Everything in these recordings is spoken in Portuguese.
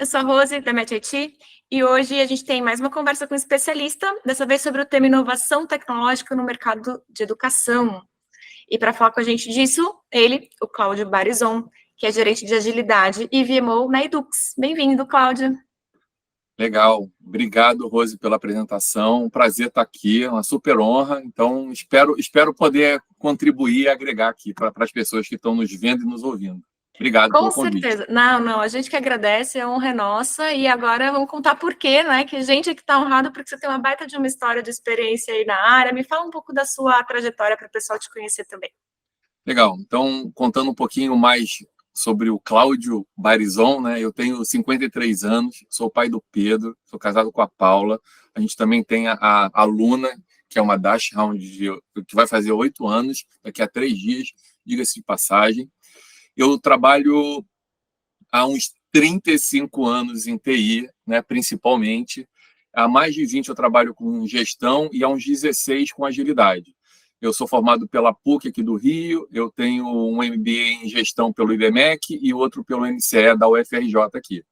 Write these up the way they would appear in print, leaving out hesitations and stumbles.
eu sou a Rose, da MetIT, e hoje a gente tem mais uma conversa com um especialista, dessa vez sobre o tema inovação tecnológica no mercado de educação. E para falar com a gente disso, ele, o Cláudio Barizon, que é gerente de agilidade e VMO na Edux. Bem-vindo, Cláudio. Legal, obrigado, Rose, pela apresentação. Um prazer estar aqui, é uma super honra. Então, espero poder contribuir e agregar aqui para as pessoas que estão nos vendo e nos ouvindo. Obrigado pelo convite. Com certeza. Não, a gente que agradece, a honra é nossa. E agora vamos contar por quê, né? Que a gente é que está honrado porque você tem uma baita de uma história de experiência aí na área. Me fala um pouco da sua trajetória para o pessoal te conhecer também. Legal. Então, contando um pouquinho mais sobre o Cláudio Barizon, né? Eu tenho 53 anos, sou pai do Pedro, sou casado com a Paula. A gente também tem a Luna, que é uma Dash Hound que vai fazer 8 anos, daqui a 3 dias, diga-se de passagem. Eu trabalho há uns 35 anos em TI, né, principalmente. Há mais de 20 eu trabalho com gestão e há uns 16 com agilidade. Eu sou formado pela PUC aqui do Rio, eu tenho um MBA em gestão pelo IBMEC e outro pelo NCE da UFRJ aqui.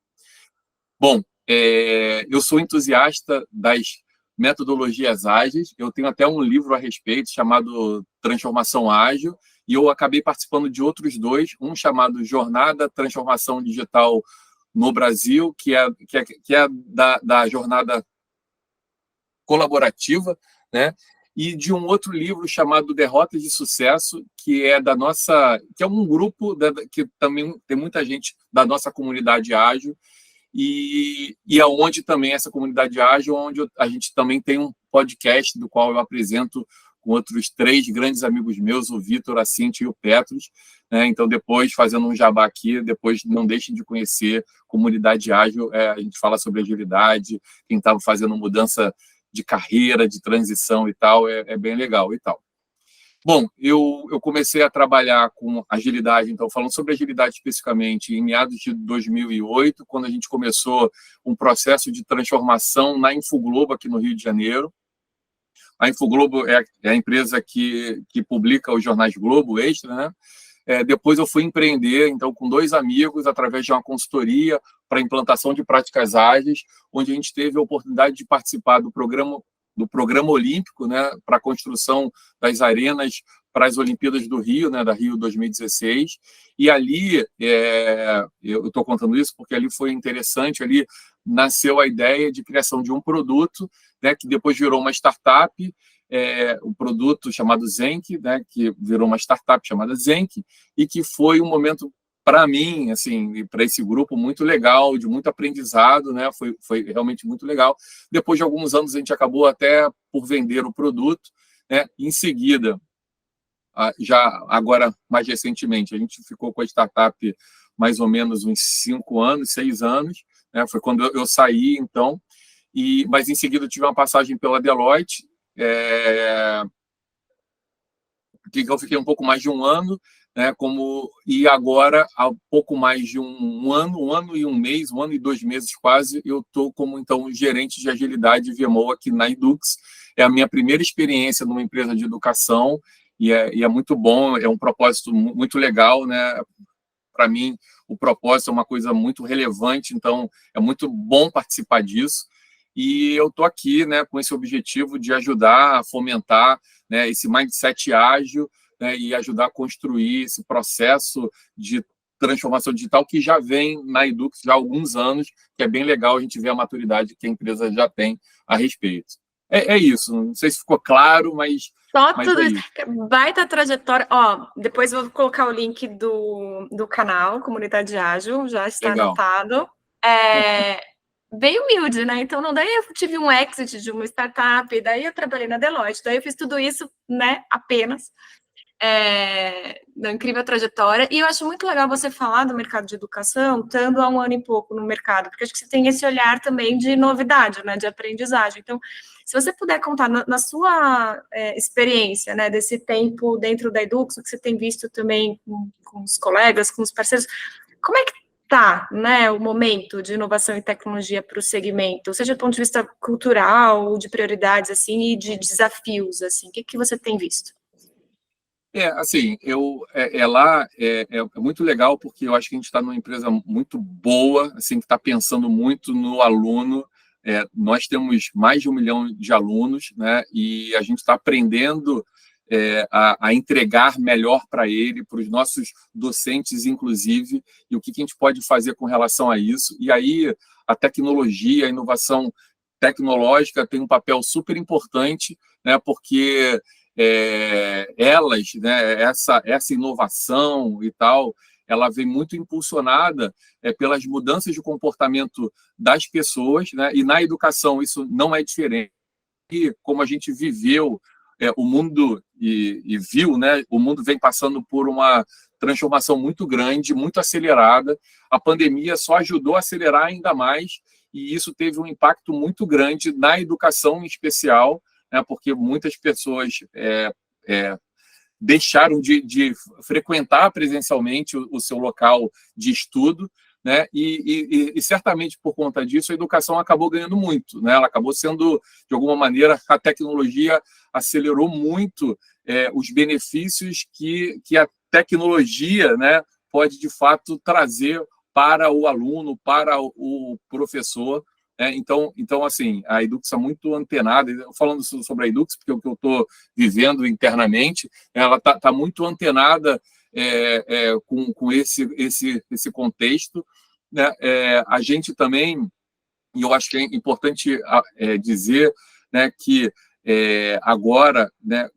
Bom, eu sou entusiasta das metodologias ágeis, eu tenho até um livro a respeito chamado Transformação Ágil, e eu acabei participando de outros dois, um chamado Jornada Transformação Digital no Brasil, que é da jornada colaborativa, né? E de um outro livro chamado Derrotas de Sucesso, que é que é um grupo que também tem muita gente da nossa comunidade ágil, e aonde também essa comunidade ágil, onde a gente também tem um podcast do qual eu apresento com outros 3 grandes amigos meus, o Vitor, a Cintia e o Petros, né? Então, depois, fazendo um jabá aqui, depois não deixem de conhecer Comunidade Ágil, a gente fala sobre agilidade, quem estava fazendo mudança de carreira, de transição e tal, é bem legal e tal. Bom, eu comecei a trabalhar com agilidade, então, falando sobre agilidade especificamente, em meados de 2008, quando a gente começou um processo de transformação na Infoglobo, aqui no Rio de Janeiro. A Infoglobo é a empresa que publica os jornais Globo Extra, né? Depois eu fui empreender, então, com 2 amigos, através de uma consultoria para implantação de práticas ágeis, onde a gente teve a oportunidade de participar do programa olímpico, né, para a construção das arenas para as Olimpíadas do Rio, né, da Rio 2016. E ali, eu estou contando isso porque ali foi interessante, ali nasceu a ideia de criação de um produto, né, que depois virou uma startup, um produto chamado Zenk, né, que virou uma startup chamada Zenk, e que foi um momento, para mim, assim, para esse grupo, muito legal, de muito aprendizado, né, foi realmente muito legal. Depois de alguns anos, a gente acabou até por vender o produto, né, em seguida, já agora, mais recentemente, a gente ficou com a startup mais ou menos uns 5 anos, 6 anos, né, foi quando eu saí, então, mas em seguida eu tive uma passagem pela Deloitte, que eu fiquei um pouco mais de 1 ano, né, e agora, há pouco mais de um ano e 1 mês, 1 ano e 2 meses quase, eu estou como, então, gerente de agilidade e VMO aqui na Edux. É a minha primeira experiência numa empresa de educação, e é muito bom, é um propósito muito legal, né? Para mim, o propósito é uma coisa muito relevante, então é muito bom participar disso. E eu estou aqui, né, com esse objetivo de ajudar a fomentar, né, esse mindset ágil, né, e ajudar a construir esse processo de transformação digital que já vem na Edux já há alguns anos, que é bem legal a gente ver a maturidade que a empresa já tem a respeito. É isso, não sei se ficou claro, mas tudo isso. Baita trajetória. Ó, depois eu vou colocar o link do canal, Comunidade Ágil, já está anotado. Bem humilde, né? Então, daí eu tive um exit de uma startup, daí eu trabalhei na Deloitte, daí eu fiz tudo isso, né, apenas, na incrível trajetória, e eu acho muito legal você falar do mercado de educação, estando há 1 ano e pouco no mercado, porque acho que você tem esse olhar também de novidade, né, de aprendizagem. Então, se você puder contar na sua experiência, né, desse tempo dentro da Edux, o que você tem visto também com os colegas, com os parceiros, como é que está, né, o momento de inovação e tecnologia para o segmento, seja do ponto de vista cultural, de prioridades, assim, e de desafios, assim, o que você tem visto? Assim, lá é muito legal, porque eu acho que a gente está numa empresa muito boa, assim, que está pensando muito no aluno. Nós temos mais de 1 milhão de alunos, né? E a gente está aprendendo a entregar melhor para ele, para os nossos docentes, inclusive, e o que a gente pode fazer com relação a isso. E aí a tecnologia, a inovação tecnológica tem um papel super importante, né? Porque elas, né, essa inovação e tal, ela vem muito impulsionada pelas mudanças de comportamento das pessoas, né? E na educação isso não é diferente. E como a gente viveu o mundo e viu, né, o mundo vem passando por uma transformação muito grande, muito acelerada. A pandemia só ajudou a acelerar ainda mais, e isso teve um impacto muito grande na educação em especial, né, porque muitas pessoas deixaram de frequentar presencialmente o seu local de estudo, né? E certamente por conta disso a educação acabou ganhando muito, né? Ela acabou sendo, de alguma maneira, a tecnologia acelerou muito os benefícios que a tecnologia, né, pode de fato trazer para o aluno, para o professor. Então, assim, a Edux é muito antenada. Falando sobre a Edux, porque é o que eu estou vivendo internamente, ela tá muito antenada com esse contexto, né? A gente também, e eu acho que é importante dizer, né, que agora, né,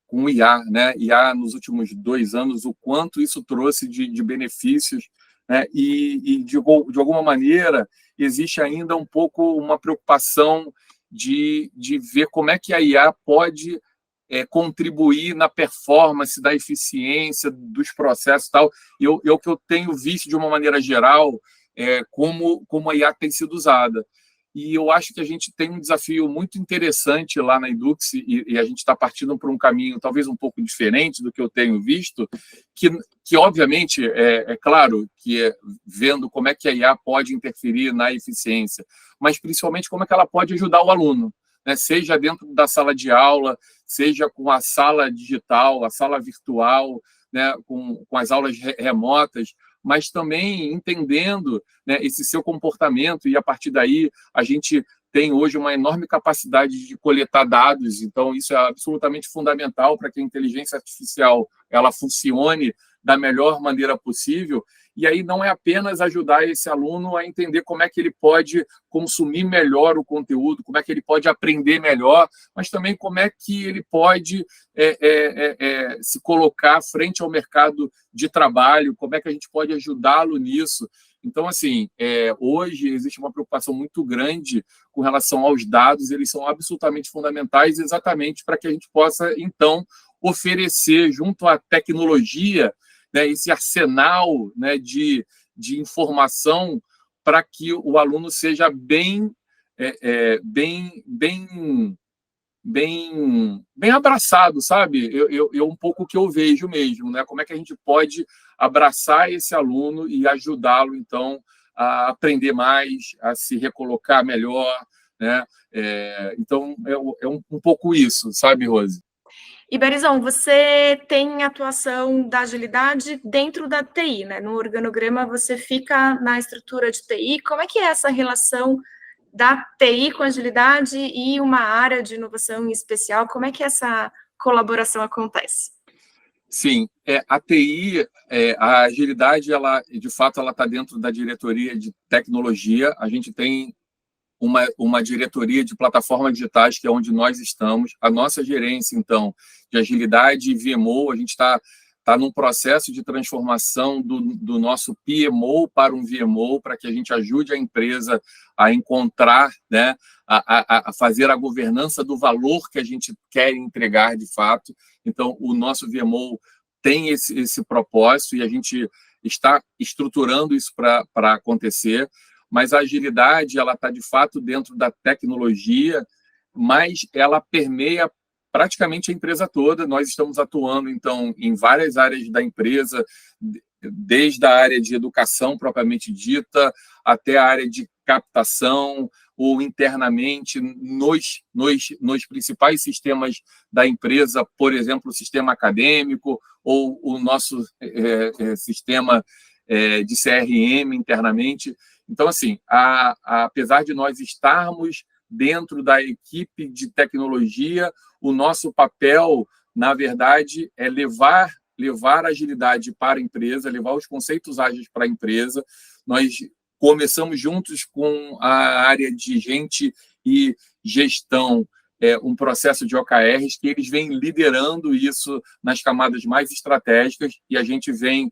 com o IA, né, IA nos últimos 2 anos, o quanto isso trouxe de benefícios, né, e de alguma maneira existe ainda um pouco uma preocupação de ver como é que a IA pode contribuir na performance, da eficiência dos processos e tal. O que eu tenho visto de uma maneira geral como a IA tem sido usada. E eu acho que a gente tem um desafio muito interessante lá na Edux, e a gente está partindo por um caminho talvez um pouco diferente do que eu tenho visto, que obviamente, claro, que vendo como é que a IA pode interferir na eficiência, mas principalmente como é que ela pode ajudar o aluno, né? Seja dentro da sala de aula, seja com a sala digital, a sala virtual, né? com as aulas remotas, mas também entendendo, né, esse seu comportamento, e a partir daí a gente tem hoje uma enorme capacidade de coletar dados, então isso é absolutamente fundamental para que a inteligência artificial ela funcione da melhor maneira possível. E aí não é apenas ajudar esse aluno a entender como é que ele pode consumir melhor o conteúdo, como é que ele pode aprender melhor, mas também como é que ele pode se colocar frente ao mercado de trabalho, como é que a gente pode ajudá-lo nisso. Então, assim, hoje existe uma preocupação muito grande com relação aos dados, eles são absolutamente fundamentais exatamente para que a gente possa, então, oferecer, junto à tecnologia, né, esse arsenal, né, de informação para que o aluno seja bem abraçado, sabe? Um pouco o que eu vejo mesmo, né? Como é que a gente pode abraçar esse aluno e ajudá-lo, então, a aprender mais, a se recolocar melhor, né? Então, é um pouco isso, sabe, Rose? E, Berizão, você tem atuação da agilidade dentro da TI, né? No organograma você fica na estrutura de TI. Como é que é essa relação da TI com agilidade e uma área de inovação em especial? Como é que essa colaboração acontece? Sim, a TI, a agilidade, ela, de fato, ela está dentro da diretoria de tecnologia. A gente tem uma diretoria de plataformas digitais, que é onde nós estamos. A nossa gerência, então, de agilidade e VMO, a gente está num processo de transformação do nosso PMO para um VMO, para que a gente ajude a empresa a encontrar, né, a fazer a governança do valor que a gente quer entregar de fato. Então, o nosso VMO tem esse propósito e a gente está estruturando isso para acontecer. Mas a agilidade ela está, de fato, dentro da tecnologia, mas ela permeia praticamente a empresa toda. Nós estamos atuando, então, em várias áreas da empresa, desde a área de educação propriamente dita, até a área de captação, ou internamente nos principais sistemas da empresa, por exemplo, o sistema acadêmico ou o nosso sistema de CRM internamente. Então, assim, apesar de nós estarmos dentro da equipe de tecnologia, o nosso papel, na verdade, é levar a agilidade para a empresa, levar os conceitos ágeis para a empresa. Nós começamos juntos com a área de gente e gestão, um processo de OKRs, que eles vêm liderando isso nas camadas mais estratégicas, e a gente vem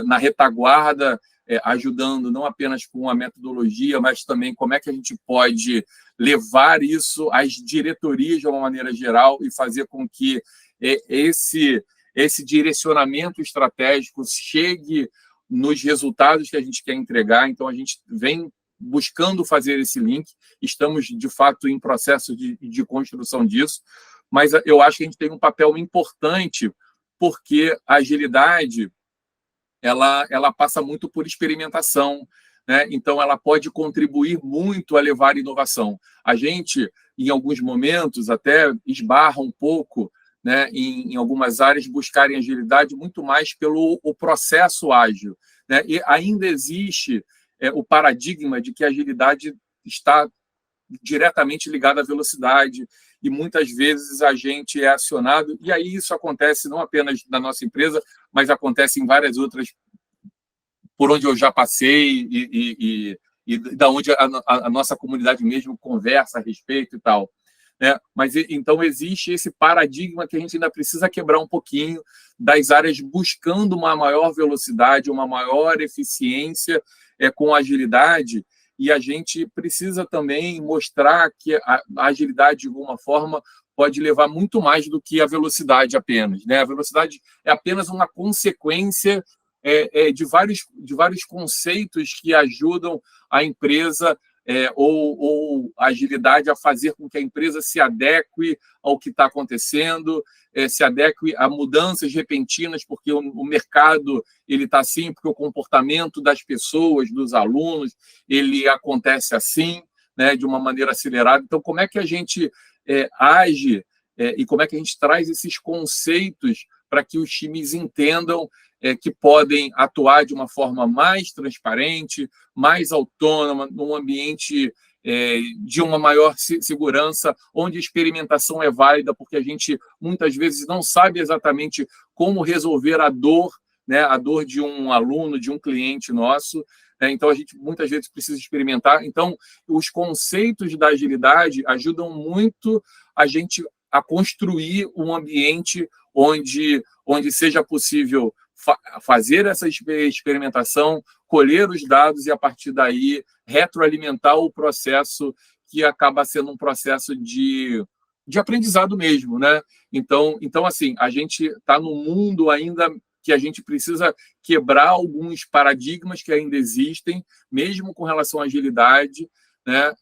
na retaguarda, ajudando não apenas com a metodologia, mas também como é que a gente pode levar isso às diretorias de uma maneira geral e fazer com que esse direcionamento estratégico chegue nos resultados que a gente quer entregar. Então, a gente vem buscando fazer esse link, estamos, de fato, em processo de construção disso, mas eu acho que a gente tem um papel importante, porque a agilidade ela passa muito por experimentação, né? Então, ela pode contribuir muito a levar inovação. A gente, em alguns momentos, até esbarra um pouco, né, em algumas áreas, buscarem agilidade muito mais pelo o processo ágil, né? E ainda existe o paradigma de que a agilidade está diretamente ligada à velocidade, e muitas vezes a gente é acionado, e aí isso acontece não apenas na nossa empresa, mas acontece em várias outras por onde eu já passei e da onde a nossa comunidade mesmo conversa a respeito e tal, né? Mas então existe esse paradigma que a gente ainda precisa quebrar um pouquinho, das áreas buscando uma maior velocidade, uma maior eficiência com agilidade, e a gente precisa também mostrar que a agilidade, de alguma forma, pode levar muito mais do que a velocidade apenas, né? A velocidade é apenas uma consequência de vários conceitos que ajudam a empresa ou a agilidade a fazer com que a empresa se adeque ao que está acontecendo, se adeque a mudanças repentinas, porque o mercado ele está assim, porque o comportamento das pessoas, dos alunos, ele acontece assim, né, de uma maneira acelerada. Então, como é que a gente age e como é que a gente traz esses conceitos para que os times entendam que podem atuar de uma forma mais transparente, mais autônoma, num ambiente de uma maior segurança, onde a experimentação é válida, porque a gente muitas vezes não sabe exatamente como resolver a dor, né, a dor de um aluno, de um cliente nosso. Então, a gente muitas vezes precisa experimentar. Então, os conceitos da agilidade ajudam muito a gente a construir um ambiente onde seja possível fazer essa experimentação, colher os dados e, a partir daí, retroalimentar o processo, que acaba sendo um processo de aprendizado mesmo, né? Então, assim, a gente está num mundo ainda que a gente precisa quebrar alguns paradigmas que ainda existem, mesmo com relação à agilidade, né?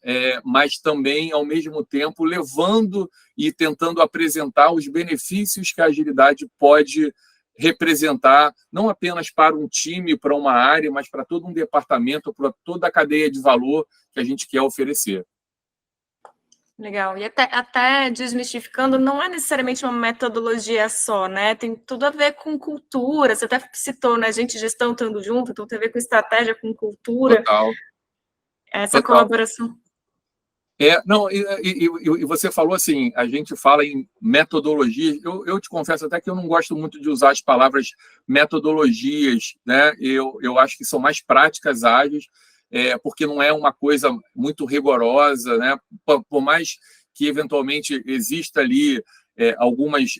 Mas também, ao mesmo tempo, levando e tentando apresentar os benefícios que a agilidade pode representar, não apenas para um time, para uma área, mas para todo um departamento, para toda a cadeia de valor que a gente quer oferecer. Legal. E até desmistificando, não é necessariamente uma metodologia só, né? Tem tudo a ver com cultura. Você até citou, né? Gente e gestão estando junto, então tem a ver com estratégia, com cultura. Total. Essa colaboração. Não, e você falou assim, a gente fala em metodologia. Eu te confesso até que eu não gosto muito de usar as palavras metodologias, né? Eu acho que são mais práticas ágeis, porque não é uma coisa muito rigorosa, né? Por mais que eventualmente exista ali algumas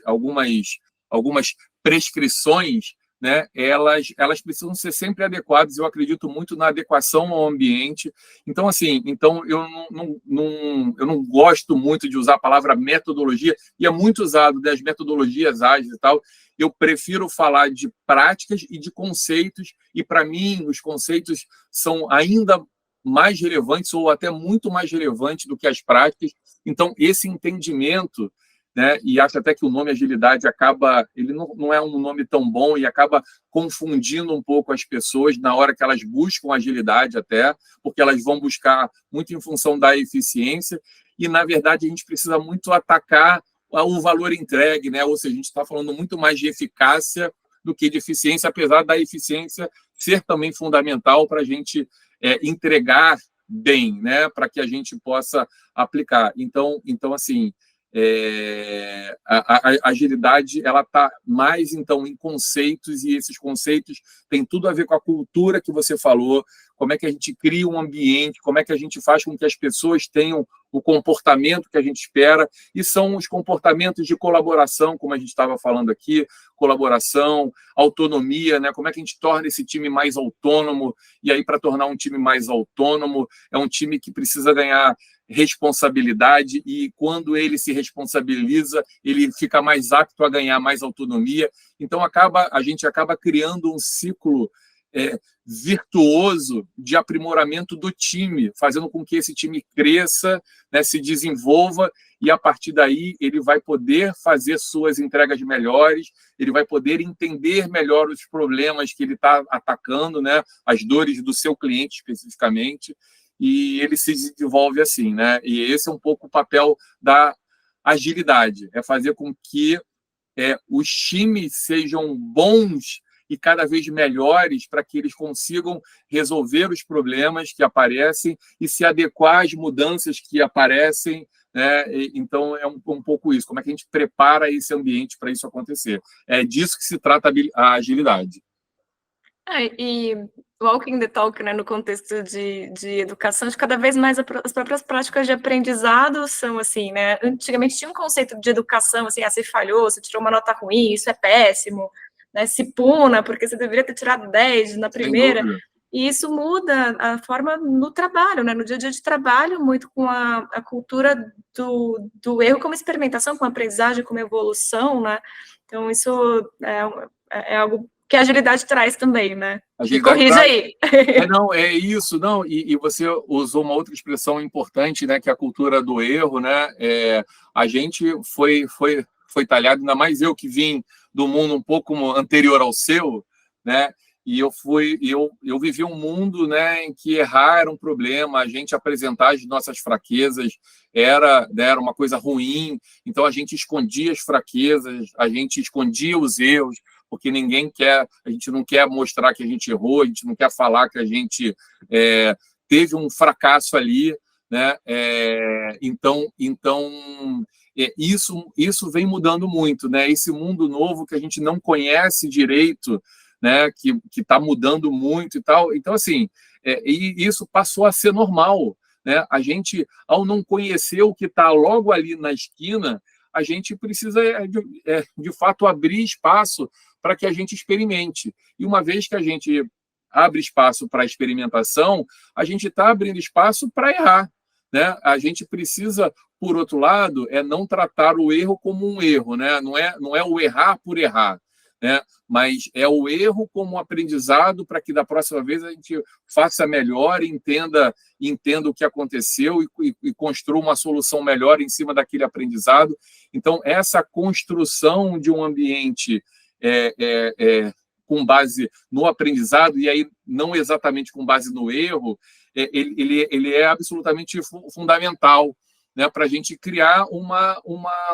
prescrições, né? Elas precisam ser sempre adequadas. Eu acredito muito na adequação ao ambiente. Então, assim, eu não gosto muito de usar a palavra metodologia, e é muito usado das metodologias ágeis e tal. Eu prefiro falar de práticas e de conceitos, e, para mim, os conceitos são ainda mais relevantes, ou até muito mais relevantes do que as práticas. Então, esse entendimento né? E acho até que o nome agilidade ele não é um nome tão bom e acaba confundindo um pouco as pessoas na hora que elas buscam agilidade até, porque elas vão buscar muito em função da eficiência e, na verdade, a gente precisa muito atacar o valor entregue, né? Ou seja, a gente está falando muito mais de eficácia do que de eficiência, apesar da eficiência ser também fundamental para a gente entregar bem, né? Para que a gente possa aplicar. Então assim, a agilidade ela está mais então em conceitos, e esses conceitos têm tudo a ver com a cultura que você falou, como é que a gente cria um ambiente, como é que a gente faz com que as pessoas tenham o comportamento que a gente espera, e são os comportamentos de colaboração, como a gente estava falando aqui, colaboração, autonomia, né? Como é que a gente torna esse time mais autônomo, e aí para tornar um time mais autônomo, é um time que precisa ganhar responsabilidade, e quando ele se responsabiliza, ele fica mais apto a ganhar mais autonomia. Então, a gente acaba criando um ciclo virtuoso de aprimoramento do time, fazendo com que esse time cresça, né, se desenvolva, e a partir daí ele vai poder fazer suas entregas melhores, ele vai poder entender melhor os problemas que ele está atacando, né, as dores do seu cliente especificamente, e ele se desenvolve assim, né? E esse é um pouco o papel da agilidade, é fazer com que os times sejam bons e cada vez melhores para que eles consigam resolver os problemas que aparecem e se adequar às mudanças que aparecem, né? Então, é um pouco isso. Como é que a gente prepara esse ambiente para isso acontecer? É disso que se trata a agilidade. E walking the talk, né, no contexto de educação, de cada vez mais as próprias práticas de aprendizado são assim, né? Antigamente tinha um conceito de educação, assim, você falhou, você tirou uma nota ruim, isso é péssimo, né? Se puna, porque você deveria ter tirado 10 na primeira. E isso muda a forma no trabalho, né? No dia a dia de trabalho, muito com a cultura do erro como experimentação, como aprendizagem, como evolução, né? Então, isso é algo que a agilidade traz também, né? Me corrija aí. Não, é isso, não. E você usou uma outra expressão importante, né? Que é a cultura do erro, né? A gente foi talhado, ainda mais eu que vim do mundo um pouco anterior ao seu, né? E eu vivi um mundo, né, em que errar era um problema, a gente apresentar as nossas fraquezas era uma coisa ruim, então a gente escondia as fraquezas, a gente escondia os erros, porque a gente não quer mostrar que a gente errou, a gente não quer falar que a gente teve um fracasso ali, né? Então isso vem mudando muito, né? Esse mundo novo que a gente não conhece direito, né, que está mudando muito e tal. Então, assim, e isso passou a ser normal, né? A gente, ao não conhecer o que está logo ali na esquina, a gente precisa, de fato, abrir espaço para que a gente experimente. E uma vez que a gente abre espaço para a experimentação, a gente está abrindo espaço para errar, né? A gente precisa, por outro lado, não tratar o erro como um erro, né? Não é o errar por errar, né? Mas é o erro como um aprendizado para que da próxima vez a gente faça melhor, entenda o que aconteceu e construa uma solução melhor em cima daquele aprendizado. Então, essa construção de um ambiente com base no aprendizado, e aí não exatamente com base no erro, ele é absolutamente fundamental, né, para a gente criar uma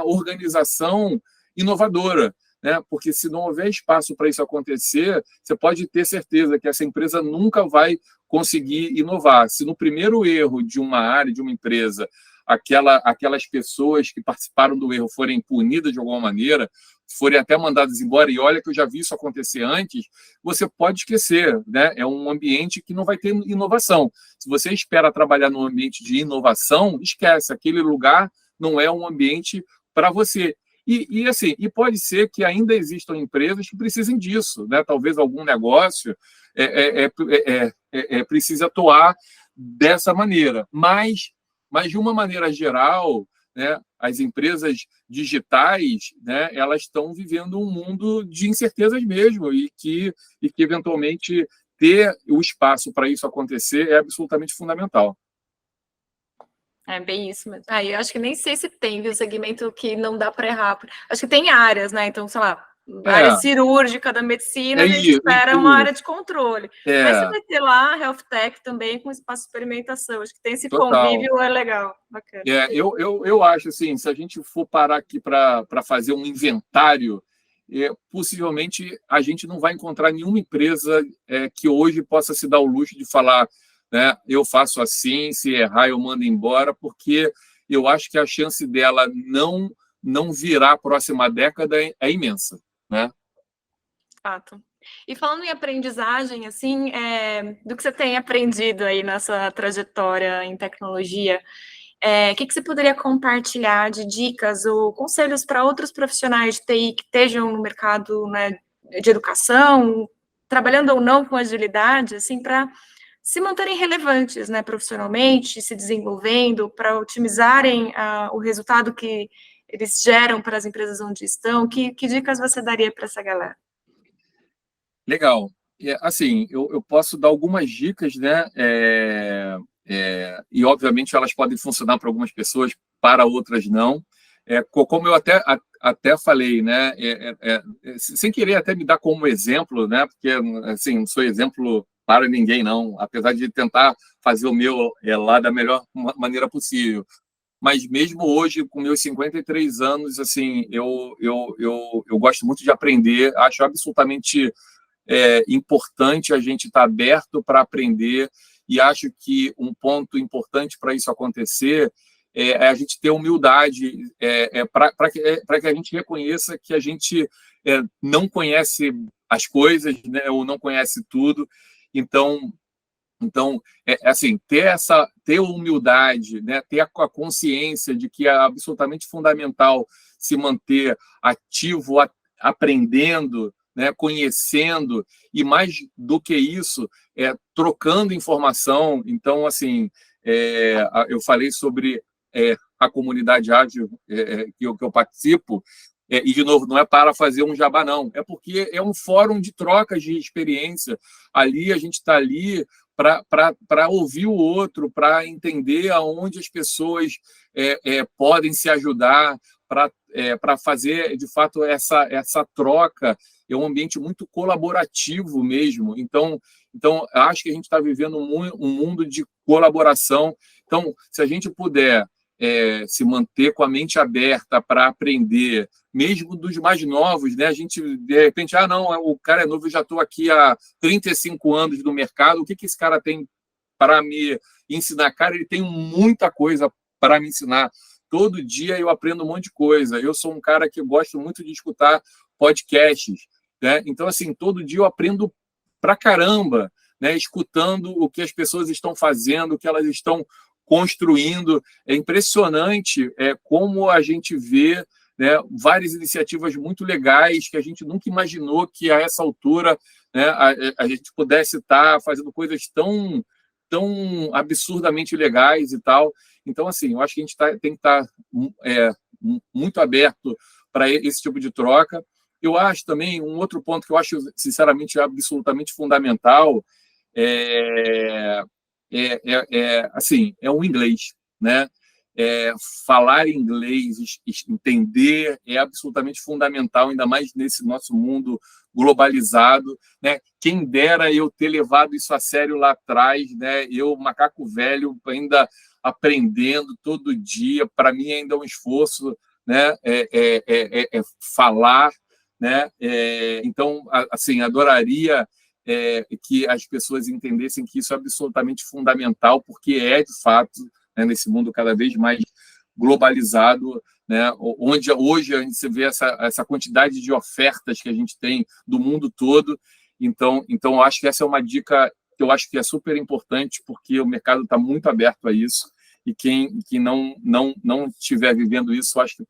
organização inovadora, né? Porque se não houver espaço para isso acontecer, você pode ter certeza que essa empresa nunca vai conseguir inovar. Se no primeiro erro de uma área, de uma empresa, aquelas pessoas que participaram do erro forem punidas de alguma maneira, forem até mandadas embora, e olha que eu já vi isso acontecer antes, você pode esquecer, né? É um ambiente que não vai ter inovação. Se você espera trabalhar num ambiente de inovação, esquece, aquele lugar não é um ambiente para você. Assim, pode ser que ainda existam empresas que precisem disso, né? Talvez algum negócio precise atuar dessa maneira, mas de uma maneira geral, né, as empresas digitais, né, elas estão vivendo um mundo de incertezas mesmo, e que eventualmente ter o espaço para isso acontecer é absolutamente fundamental. É bem isso mesmo. Aí eu acho que nem sei se tem, viu, segmento que não dá para errar. Acho que tem áreas, né? Então, sei lá, área cirúrgica da medicina, a gente espera uma área de controle. Mas você vai ter lá Health Tech também com espaço de experimentação. Acho que tem esse convívio, é legal, bacana. Eu acho assim, se a gente for parar aqui para fazer um inventário, possivelmente a gente não vai encontrar nenhuma empresa que hoje possa se dar o luxo de falar, né, eu faço assim, se errar eu mando embora, porque eu acho que a chance dela não virar a próxima década é imensa, né? Fato. E falando em aprendizagem, assim, do que você tem aprendido aí nessa trajetória em tecnologia, o que você poderia compartilhar de dicas ou conselhos para outros profissionais de TI que estejam no mercado, né, de educação, trabalhando ou não com agilidade, assim, para se manterem relevantes, né, profissionalmente, se desenvolvendo, para otimizarem o resultado que eles geram para as empresas onde estão? Que dicas você daria para essa galera? Legal. Assim, eu posso dar algumas dicas, né? E, obviamente, elas podem funcionar para algumas pessoas, para outras não. Como eu até falei, né? Sem querer até me dar como exemplo, né? Porque, assim, não sou exemplo para ninguém, não. Apesar de tentar fazer o meu lá da melhor maneira possível. Mas mesmo hoje, com meus 53 anos, assim, eu gosto muito de aprender. Acho absolutamente importante a gente estar aberto para aprender, e acho que um ponto importante para isso acontecer é a gente ter humildade, para que a gente reconheça que a gente não conhece as coisas, né, ou não conhece tudo. Então, assim, ter humildade, né, ter a consciência de que é absolutamente fundamental se manter ativo, aprendendo, né, conhecendo, e mais do que isso, trocando informação. Então, assim, eu falei sobre a comunidade ágil que eu participo, e, de novo, não é para fazer um jabá, não, é porque é um fórum de trocas de experiência. Ali, a gente está ali para ouvir o outro, para entender aonde as pessoas podem se ajudar, para fazer, de fato, essa troca. É um ambiente muito colaborativo mesmo. Então acho que a gente está vivendo um mundo de colaboração. Então, se a gente puder se manter com a mente aberta para aprender, mesmo dos mais novos, né? A gente, de repente, não, o cara é novo, eu já estou aqui há 35 anos no mercado, o que esse cara tem para me ensinar? Cara, ele tem muita coisa para me ensinar. Todo dia eu aprendo um monte de coisa. Eu sou um cara que gosto muito de escutar podcasts, né? Então, assim, todo dia eu aprendo pra caramba, né? Escutando o que as pessoas estão fazendo, o que elas estão construindo. É impressionante como a gente vê, né, várias iniciativas muito legais que a gente nunca imaginou que, a essa altura, né, a gente pudesse estar fazendo coisas tão absurdamente legais e tal. Então, assim, eu acho que a gente tem que estar muito aberto para esse tipo de troca. Eu acho também, um outro ponto que eu acho, sinceramente, absolutamente fundamental assim, é o inglês, né? Falar inglês, entender, é absolutamente fundamental, ainda mais nesse nosso mundo globalizado, né? Quem dera eu ter levado isso a sério lá atrás, né? Eu, macaco velho, ainda aprendendo todo dia, para mim ainda é um esforço, né? Falar, né? Então, assim, adoraria que as pessoas entendessem que isso é absolutamente fundamental, porque de fato, né, nesse mundo cada vez mais globalizado, né, onde hoje a gente vê essa quantidade de ofertas que a gente tem do mundo todo. Então, eu acho que essa é uma dica que eu acho que é super importante, porque o mercado está muito aberto a isso, e quem não estiver vivendo isso, eu acho que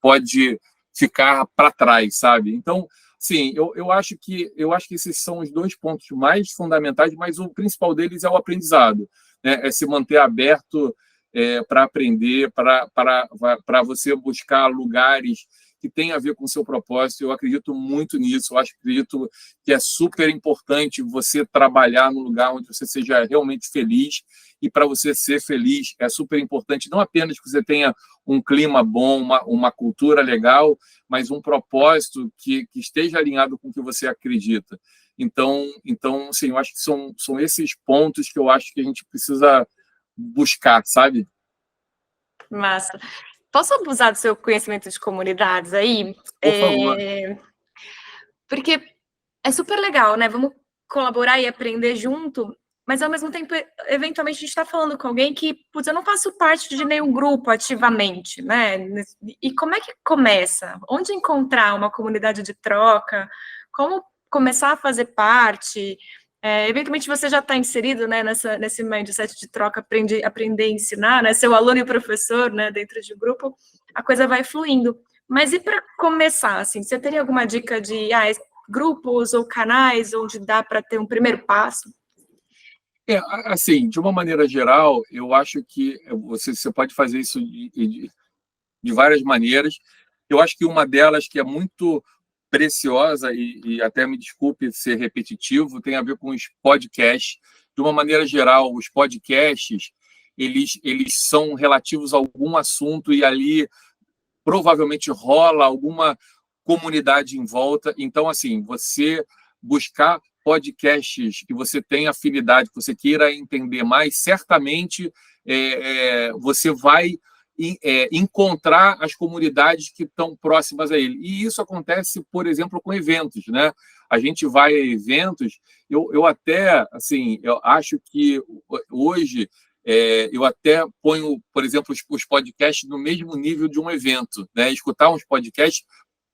pode ficar para trás, sabe? Então, sim, eu acho que esses são os dois pontos mais fundamentais, mas o principal deles é o aprendizado, né? É se manter aberto para aprender, para você buscar lugares que tem a ver com o seu propósito. Eu acredito muito nisso. Eu acredito que é super importante você trabalhar num lugar onde você seja realmente feliz. E para você ser feliz, é super importante não apenas que você tenha um clima bom, uma cultura legal, mas um propósito que esteja alinhado com o que você acredita. Então, sim, eu acho que são esses pontos que eu acho que a gente precisa buscar, sabe? Massa. Posso abusar do seu conhecimento de comunidades aí? Por favor. Porque é super legal, né? Vamos colaborar e aprender junto, mas ao mesmo tempo, eventualmente, a gente está falando com alguém que, putz, eu não faço parte de nenhum grupo ativamente, né? E como é que começa? Onde encontrar uma comunidade de troca? Como começar a fazer parte? Eventualmente você já está inserido, né, nesse mindset de troca, aprender a ensinar, né? Ser o aluno e o professor, né, dentro de um grupo, a coisa vai fluindo. Mas e para começar, assim, você teria alguma dica de grupos ou canais onde dá para ter um primeiro passo? Assim, de uma maneira geral, eu acho que você pode fazer isso de várias maneiras. Eu acho que uma delas que é muito preciosa, e até me desculpe ser repetitivo, tem a ver com os podcasts. De uma maneira geral, os podcasts, eles são relativos a algum assunto e ali provavelmente rola alguma comunidade em volta. Então, assim, você buscar podcasts que você tem afinidade, que você queira entender mais, certamente você vai encontrar as comunidades que estão próximas a ele. E isso acontece, por exemplo, com eventos, né? A gente vai a eventos, eu até, assim, eu acho que hoje eu até ponho, por exemplo, os podcasts no mesmo nível de um evento, né? Escutar uns podcasts,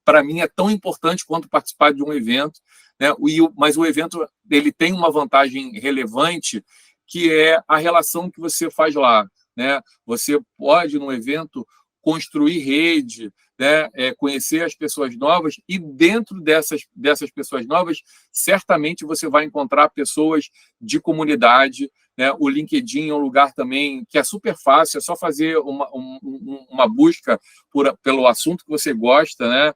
para mim, é tão importante quanto participar de um evento, né? Mas o evento ele tem uma vantagem relevante, que é a relação que você faz lá, né? Você pode, num evento, construir rede, né? Conhecer as pessoas novas, e dentro dessas pessoas novas, certamente você vai encontrar pessoas de comunidade, né? O LinkedIn é um lugar também que é super fácil, é só fazer uma busca pelo assunto que você gosta, né?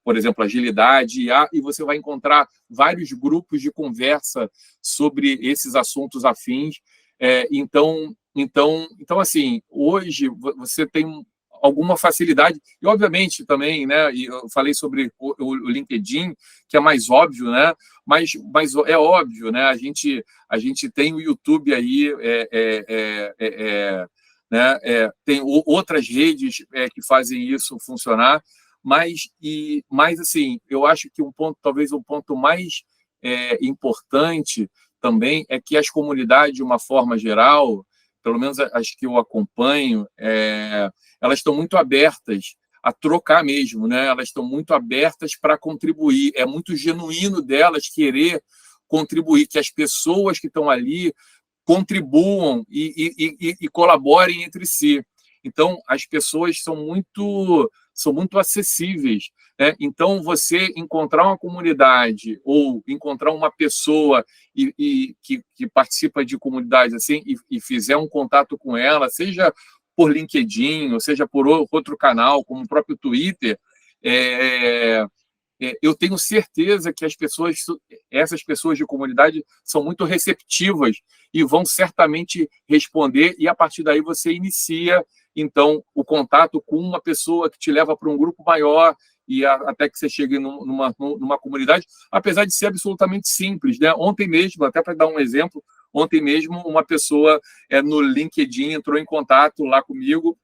Por exemplo, agilidade, e você vai encontrar vários grupos de conversa sobre esses assuntos afins. Então, assim, hoje você tem alguma facilidade, e obviamente também, né? E eu falei sobre o LinkedIn, que é mais óbvio, né? Mas é óbvio, né? A gente tem o YouTube aí, né? Tem outras redes que fazem isso funcionar, mas assim, eu acho que talvez o ponto mais importante também é que as comunidades, de uma forma geral, pelo menos as que eu acompanho, elas estão muito abertas a trocar mesmo, né? Elas estão muito abertas para contribuir. É muito genuíno delas querer contribuir, que as pessoas que estão ali contribuam e colaborem entre si. Então, as pessoas são muito acessíveis, né? Então, você encontrar uma comunidade ou encontrar uma pessoa que participa de comunidades assim e fizer um contato com ela, seja por LinkedIn, ou seja por outro canal, como o próprio Twitter, eu tenho certeza que essas pessoas de comunidade são muito receptivas e vão certamente responder, e a partir daí você inicia, então, o contato com uma pessoa que te leva para um grupo maior e até que você chegue numa comunidade, apesar de ser absolutamente simples, né? Ontem mesmo, até para dar um exemplo, ontem mesmo uma pessoa no LinkedIn entrou em contato lá comigo,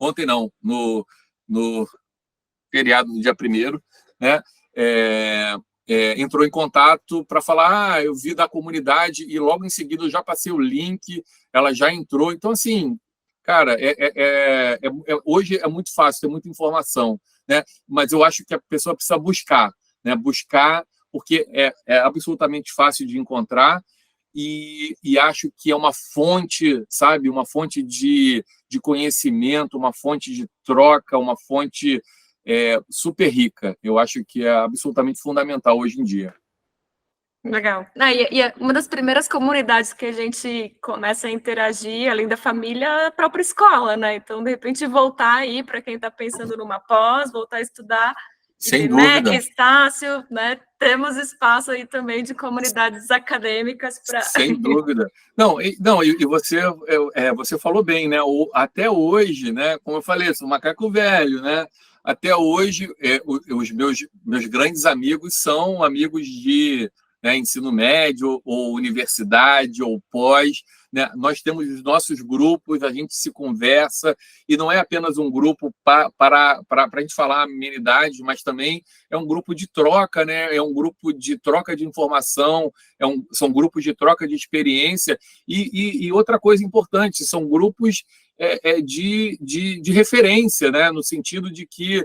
ontem não, no feriado do dia 1º, né? Entrou em contato para falar, eu vi da comunidade, e logo em seguida eu já passei o link, ela já entrou. Então, assim, cara, hoje é muito fácil, tem muita informação, né? Mas eu acho que a pessoa precisa buscar, né? Buscar, porque é absolutamente fácil de encontrar, e acho que é uma fonte, sabe? Uma fonte de conhecimento, uma fonte de troca, uma fonte super rica. Eu acho que é absolutamente fundamental hoje em dia. Legal. Uma das primeiras comunidades que a gente começa a interagir, além da família, é a própria escola, né? Então, de repente, voltar aí para quem está pensando numa pós, voltar a estudar, Sem dúvida. Estácio, né? Temos espaço aí também de comunidades acadêmicas para. Sem dúvida. Não, e você, você falou bem, né? Até hoje, né? Como eu falei, sou um macaco velho, né? Até hoje, os meus grandes amigos são amigos de, né, ensino médio, ou universidade, ou pós. Né? Nós temos os nossos grupos, a gente se conversa, e não é apenas um grupo para a gente falar amenidades, mas também é um grupo de troca, né? É um grupo de troca de informação, são grupos de troca de experiência, e outra coisa importante, são grupos de referência, né? No sentido de que,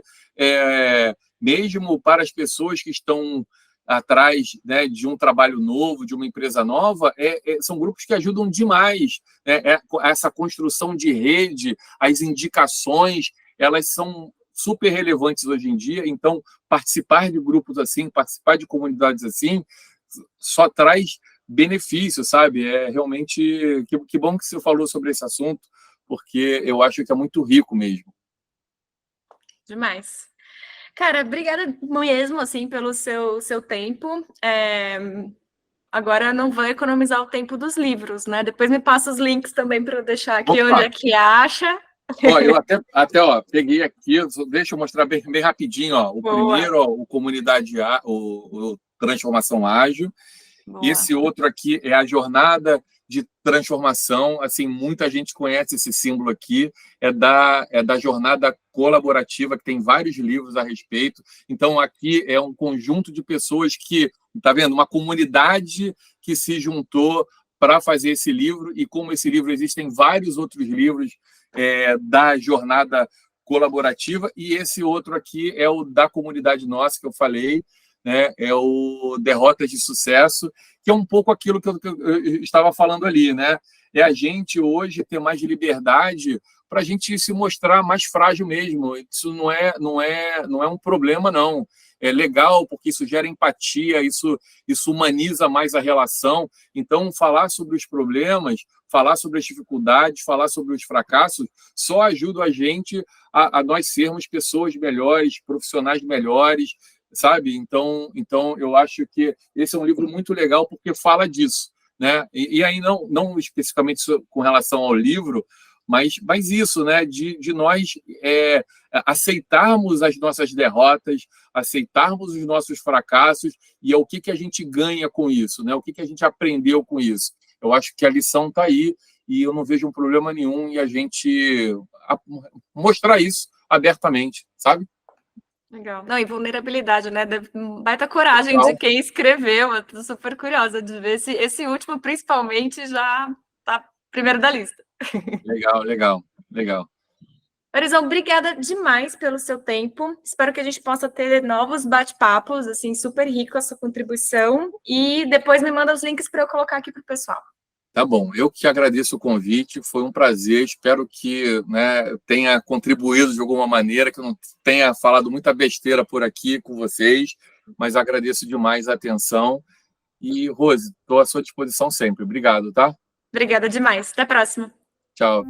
mesmo para as pessoas que estão atrás, né, de um trabalho novo, de uma empresa nova, são grupos que ajudam demais, né? Essa construção de rede, as indicações, elas são super relevantes hoje em dia. Então, participar de grupos assim, participar de comunidades assim, só traz benefício, sabe? É realmente que bom que você falou sobre esse assunto, porque eu acho que é muito rico mesmo. Demais. Cara, obrigada mesmo, assim, pelo seu tempo. Agora não vou economizar o tempo dos livros, né? Depois me passa os links também para eu deixar aqui. Opa. Onde é que acha. Ó, eu até peguei aqui, deixa eu mostrar bem rapidinho. Ó, primeiro, ó, o Comunidade, o Transformação Ágil. Boa. Esse outro aqui é a Jornada de Transformação. Assim, muita gente conhece esse símbolo aqui, é da Jornada Colaborativa, que tem vários livros a respeito. Então, aqui é um conjunto de pessoas que, tá vendo? Uma comunidade que se juntou para fazer esse livro, e como esse livro, existem vários outros livros da Jornada Colaborativa, e esse outro aqui é o da comunidade nossa, que eu falei, né? É o Derrotas de Sucesso, que é um pouco aquilo que eu estava falando ali, né? É a gente hoje ter mais liberdade para a gente se mostrar mais frágil mesmo. Isso não é um problema, não. É legal, porque isso gera empatia, isso humaniza mais a relação. Então, falar sobre os problemas, falar sobre as dificuldades, falar sobre os fracassos, só ajuda a gente a nós sermos pessoas melhores, profissionais melhores, sabe? Então, eu acho que esse é um livro muito legal, porque fala disso, né? E aí, não especificamente com relação ao livro, mas isso, né? De nós aceitarmos as nossas derrotas, aceitarmos os nossos fracassos, e o que a gente ganha com isso, né? O que a gente aprendeu com isso. Eu acho que a lição está aí, e eu não vejo um problema nenhum em a gente mostrar isso abertamente, sabe? Legal. Não, e vulnerabilidade, né? Baita coragem de quem escreveu. Eu tô super curiosa de ver esse último, principalmente, já tá primeiro da lista. Legal. Arizão, obrigada demais pelo seu tempo. Espero que a gente possa ter novos bate-papos, assim, super rico a sua contribuição. E depois me manda os links para eu colocar aqui para o pessoal. Tá bom, eu que agradeço o convite, foi um prazer, espero que, né, tenha contribuído de alguma maneira, que eu não tenha falado muita besteira por aqui com vocês, mas agradeço demais a atenção. E, Rose, estou à sua disposição sempre. Obrigado, tá? Obrigada demais. Até a próxima. Tchau.